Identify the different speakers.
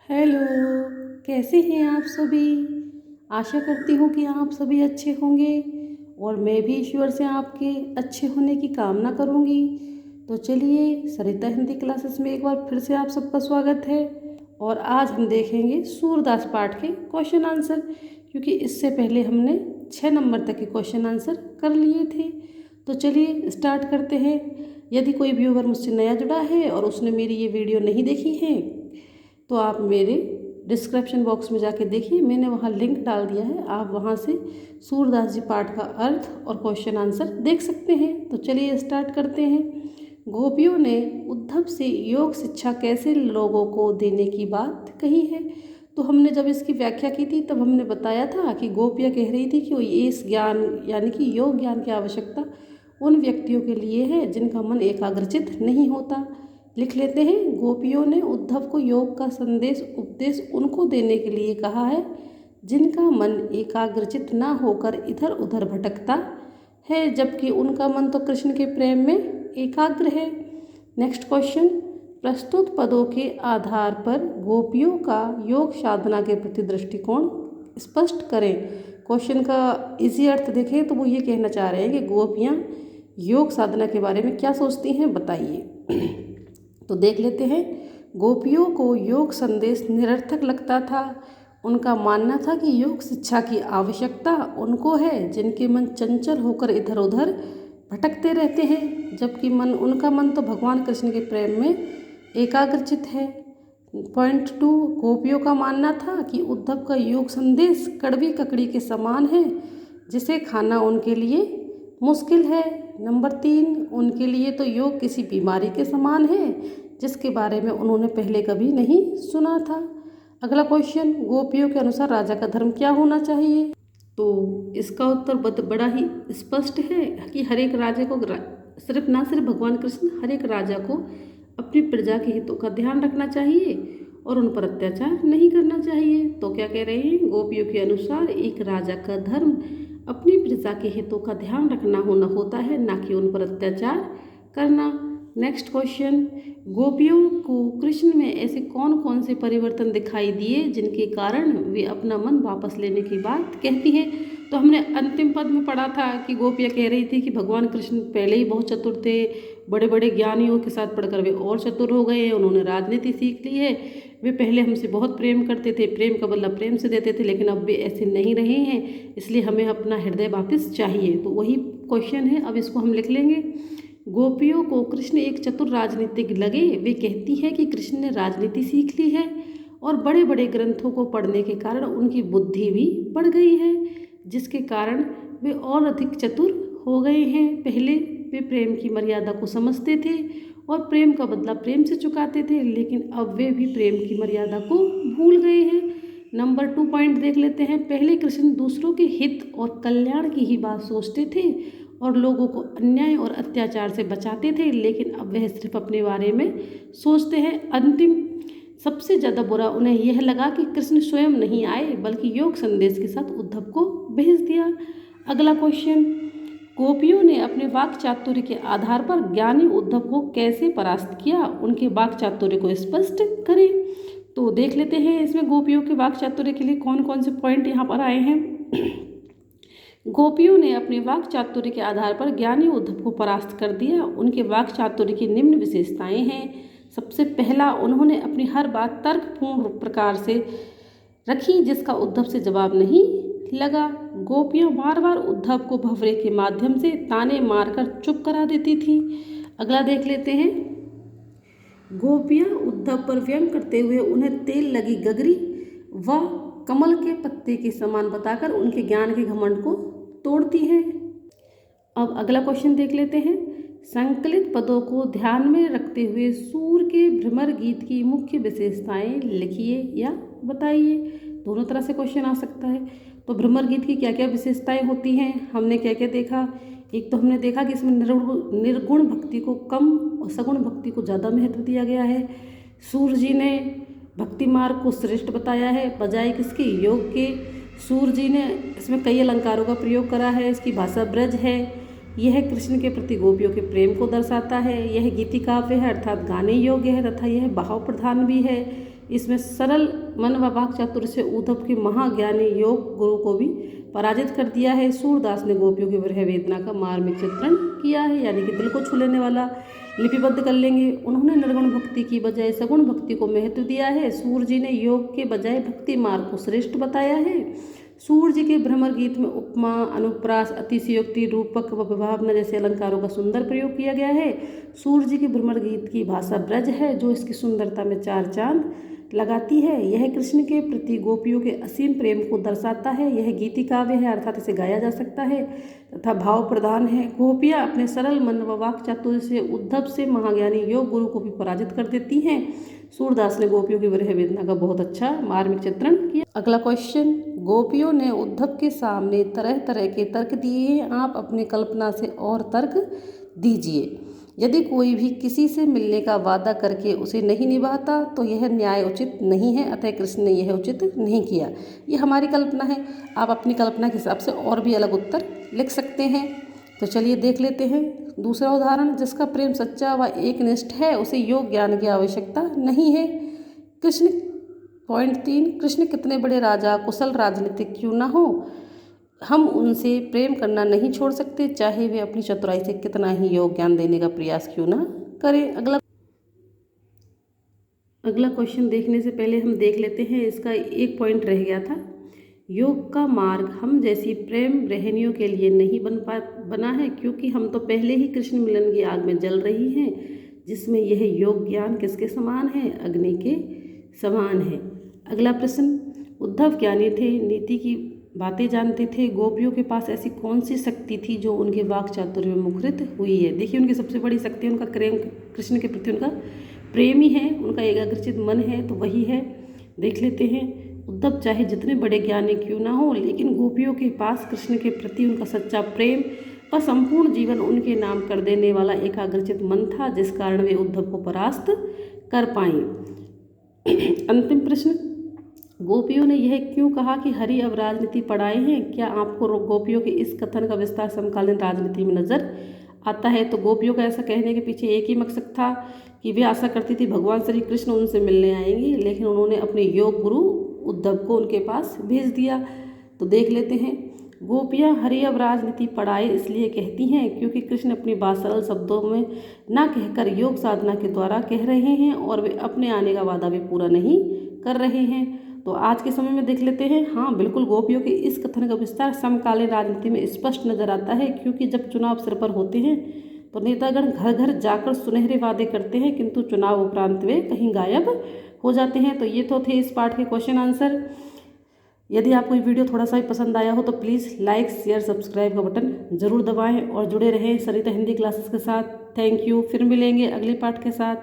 Speaker 1: Hello. कैसे हैं आप सभी। आशा करती हूँ कि आप सभी अच्छे होंगे और मैं भी ईश्वर से आपके अच्छे होने की कामना करूँगी। तो चलिए, सरिता हिंदी क्लासेस में एक बार फिर से आप सबका स्वागत है। और आज हम देखेंगे सूरदास पाठ के क्वेश्चन आंसर, क्योंकि इससे पहले हमने 6 नंबर तक के क्वेश्चन आंसर कर लिए थे। तो चलिए स्टार्ट करते हैं। यदि कोई व्यूअर मुझसे नया जुड़ा है और उसने मेरी ये वीडियो नहीं देखी है तो आप मेरे डिस्क्रिप्शन बॉक्स में जाके देखिए, मैंने वहाँ लिंक डाल दिया है। आप वहाँ से सूरदास जी पाठ का अर्थ और क्वेश्चन आंसर देख सकते हैं। तो चलिए स्टार्ट करते हैं। गोपियों ने उद्धव से योग शिक्षा कैसे लोगों को देने की बात कही है। तो हमने जब इसकी व्याख्या की थी तब हमने बताया था कि गोपियाँ कह रही थी कि इस ज्ञान यानी कि योग ज्ञान की आवश्यकता उन व्यक्तियों के लिए है जिनका मन एकाग्रचित नहीं होता। लिख लेते हैं। गोपियों ने उद्धव को योग का संदेश उपदेश उनको देने के लिए कहा है जिनका मन एकाग्रचित न होकर इधर उधर भटकता है, जबकि उनका मन तो कृष्ण के प्रेम में एकाग्र है। Next question. प्रस्तुत पदों के आधार पर गोपियों का योग साधना के प्रति दृष्टिकोण स्पष्ट करें। क्वेश्चन का इजी अर्थ देखें तो वो ये कहना चाह रहे हैं कि गोपियाँ योग साधना के बारे में क्या सोचती हैं, बताइए। तो देख लेते हैं। गोपियों को योग संदेश निरर्थक लगता था। उनका मानना था कि योग शिक्षा की आवश्यकता उनको है जिनके मन चंचल होकर इधर उधर भटकते रहते हैं, जबकि उनका मन तो भगवान कृष्ण के प्रेम में एकाग्रचित है। पॉइंट 2। गोपियों का मानना था कि उद्धव का योग संदेश कड़वी ककड़ी के समान है जिसे खाना उनके लिए मुश्किल है। नंबर 3। उनके लिए तो योग किसी बीमारी के समान है जिसके बारे में उन्होंने पहले कभी नहीं सुना था। अगला क्वेश्चन। गोपियों के अनुसार राजा का धर्म क्या होना चाहिए। तो इसका उत्तर बड़ा ही स्पष्ट है कि हर एक राजा को सिर्फ भगवान कृष्ण, हर एक राजा को अपनी प्रजा के हितों का ध्यान रखना चाहिए और उन पर अत्याचार नहीं करना चाहिए। तो क्या कह रहे हैं। गोपियों के अनुसार एक राजा का धर्म अपनी प्रजा के हितों का ध्यान रखना होता है, ना कि उन पर अत्याचार करना। Next question. गोपियों को कृष्ण में ऐसे कौन कौन से परिवर्तन दिखाई दिए जिनके कारण वे अपना मन वापस लेने की बात कहती हैं। तो हमने अंतिम पद में पढ़ा था कि गोपियाँ कह रही थी कि भगवान कृष्ण पहले ही बहुत चतुर थे, बड़े बड़े ज्ञानियों के साथ पढ़कर वे और चतुर हो गए हैं, उन्होंने राजनीति सीख ली है। वे पहले हमसे बहुत प्रेम करते थे, प्रेम का बदला प्रेम से देते थे, लेकिन अब वे ऐसे नहीं रहे हैं, इसलिए हमें अपना हृदय वापस चाहिए। तो वही क्वेश्चन है, अब इसको हम लिख लेंगे। गोपियों को कृष्ण एक चतुर राजनीतिक लगे। वे कहती है कि कृष्ण ने राजनीति सीख ली है और बड़े बड़े ग्रंथों को पढ़ने के कारण उनकी बुद्धि भी बढ़ गई है, जिसके कारण वे और अधिक चतुर हो गए हैं। पहले वे प्रेम की मर्यादा को समझते थे और प्रेम का बदला प्रेम से चुकाते थे, लेकिन अब वे भी प्रेम की मर्यादा को भूल गए हैं। नंबर 2 पॉइंट देख लेते हैं। पहले कृष्ण दूसरों के हित और कल्याण की ही बात सोचते थे और लोगों को अन्याय और अत्याचार से बचाते थे, लेकिन अब वह सिर्फ अपने बारे में सोचते हैं। अंतिम सबसे ज़्यादा बुरा उन्हें यह लगा कि कृष्ण स्वयं नहीं आए बल्कि योग संदेश के साथ उद्धव को भेज दिया। अगला क्वेश्चन। गोपियों ने अपने वाक चातुर्य के आधार पर ज्ञानी उद्धव को कैसे परास्त किया, उनके वाक चातुर्य को स्पष्ट करें। तो देख लेते हैं इसमें गोपियों के वाक चातुर्य के लिए कौन कौन से पॉइंट यहाँ पर आए हैं। गोपियों ने अपने वाक चातुर्य के आधार पर ज्ञानी उद्धव को परास्त कर दिया। उनके वाक चातुर्य की निम्न विशेषताएं हैं। सबसे पहला, उन्होंने अपनी हर बात तर्कपूर्ण प्रकार से रखी जिसका उद्धव से जवाब नहीं लगा। गोपियाँ बार बार उद्धव को भंवरे के माध्यम से ताने मारकर चुप करा देती थी। अगला देख लेते हैं। गोपियाँ उद्धव पर व्यंग करते हुए उन्हें तेल लगी गगरी व कमल के पत्ते के समान बताकर उनके ज्ञान के घमंड को तोड़ती हैं। अब अगला क्वेश्चन देख लेते हैं। संकलित पदों को ध्यान में रखते हुए सूर के भ्रमर गीत की मुख्य विशेषताएं लिखिए या बताइए। दोनों तरह से क्वेश्चन आ सकता है। तो भ्रमर गीत की क्या क्या विशेषताएं होती हैं, हमने क्या क्या देखा। एक तो हमने देखा कि इसमें निर्गुण भक्ति को कम और सगुण भक्ति को ज़्यादा महत्व दिया गया है। सूर जी ने भक्ति मार्ग को श्रेष्ठ बताया है बजाय किसके, योग के। सूर जी ने इसमें कई अलंकारों का प्रयोग करा है। इसकी भाषा ब्रज है। यह कृष्ण के प्रति गोपियों के प्रेम को दर्शाता है। यह गीति काव्य है अर्थात गाने योग्य है तथा यह भाव प्रधान भी है। इसमें सरल मन व वाक चातुर्य से उद्धव के महाज्ञानी योग गुरु को भी पराजित कर दिया है। सूरदास ने गोपियों की विरह वेदना का मार्मिक चित्रण किया है, यानी कि दिल को छू लेने वाला। लिपिबद्ध कर लेंगे। उन्होंने निर्गुण भक्ति की बजाय सगुण भक्ति को महत्व दिया है। सूर्य जी ने योग के बजाय भक्ति मार्ग को श्रेष्ठ बताया है। सूर्य जी के भ्रमर गीत में उपमा, अनुप्रास, अतिशयोक्ति, रूपक व विभावना जैसे अलंकारों का सुंदर प्रयोग किया गया है। सूर्य जी के भ्रमर गीत की भाषा ब्रज है, जो इसकी सुंदरता में चार चांद लगाती है। यह कृष्ण के प्रति गोपियों के असीम प्रेम को दर्शाता है। यह गीति काव्य है, अर्थात इसे गाया जा सकता है तथा भाव प्रधान है। गोपियाँ अपने सरल मन व वाक चातुर्य से उद्धव से महाज्ञानी योग गुरु को भी पराजित कर देती हैं। सूरदास ने गोपियों की विरह वेदना का बहुत अच्छा मार्मिक चित्रण किया। अगला क्वेश्चन, गोपियों ने उद्धव के सामने तरह तरह के तर्क दिए हैं, आप अपनी कल्पना से और तर्क दीजिए। यदि कोई भी किसी से मिलने का वादा करके उसे नहीं निभाता तो यह न्याय उचित नहीं है, अतः कृष्ण ने यह उचित नहीं किया। ये हमारी कल्पना है, आप अपनी कल्पना के हिसाब से और भी अलग उत्तर लिख सकते हैं। तो चलिए देख लेते हैं दूसरा उदाहरण, जिसका प्रेम सच्चा व एकनिष्ठ है उसे योग ज्ञान की आवश्यकता नहीं है। कृष्ण पॉइंट 3, कृष्ण कितने बड़े राजा, कुशल राजनीतिक क्यों न हो, हम उनसे प्रेम करना नहीं छोड़ सकते, चाहे वे अपनी चतुराई से कितना ही योग ज्ञान देने का प्रयास क्यों ना करें। अगला क्वेश्चन देखने से पहले हम देख लेते हैं, इसका एक पॉइंट रह गया था। योग का मार्ग हम जैसी प्रेम रहनियों के लिए नहीं बना है, क्योंकि हम तो पहले ही कृष्ण मिलन की आग में जल रही हैं, जिसमें यह योग ज्ञान किसके समान है, अग्नि के समान है। अगला प्रश्न, उद्धव ज्ञानी थे, नीति की बातें जानते थे, गोपियों के पास ऐसी कौन सी शक्ति थी जो उनके वाक चातुर्य में मुखरित हुई है। देखिए, उनकी सबसे बड़ी शक्ति उनका प्रेम, कृष्ण के प्रति उनका प्रेम ही है, उनका एकाग्रचित मन है, तो वही है। देख लेते हैं, उद्धव चाहे जितने बड़े ज्ञानी क्यों ना हो, लेकिन गोपियों के पास कृष्ण के प्रति उनका सच्चा प्रेम और संपूर्ण जीवन उनके नाम कर देने वाला एकाग्रचित मन था, जिस कारण वे उद्धव को परास्त कर पाई। अंतिम प्रश्न, गोपियों ने यह क्यों कहा कि हरि अब राजनीति पढ़ाए हैं। क्या आपको गोपियों के इस कथन का विस्तार समकालीन राजनीति में नजर आता है। तो गोपियों का ऐसा कहने के पीछे एक ही मकसद था कि वे आशा करती थी भगवान श्री कृष्ण उनसे मिलने आएंगे, लेकिन उन्होंने अपने योग गुरु उद्धव को उनके पास भेज दिया। तो देख लेते हैं, गोपियाँ हरि अब राजनीति पढ़ाए इसलिए कहती हैं क्योंकि कृष्ण अपनी बात सरल शब्दों में ना कहकर योग साधना के द्वारा कह रहे हैं और वे अपने आने का वादा भी पूरा नहीं कर रहे हैं। तो आज के समय में देख लेते हैं, हाँ बिल्कुल, गोपियों के इस कथन का विस्तार समकालीन राजनीति में स्पष्ट नजर आता है, क्योंकि जब चुनाव सिर पर होते हैं तो नेतागण घर घर जाकर सुनहरे वादे करते हैं, किंतु चुनाव उपरांत वे कहीं गायब हो जाते हैं। तो ये तो थे इस पाठ के क्वेश्चन आंसर। यदि आपको ये वीडियो थोड़ा सा भी पसंद आया हो तो प्लीज़ लाइक, शेयर, सब्सक्राइब का बटन ज़रूर दबाएं और जुड़े रहें सरिता हिंदी क्लासेस के साथ। Thank you. फिर मिलेंगे अगले पाठ के साथ।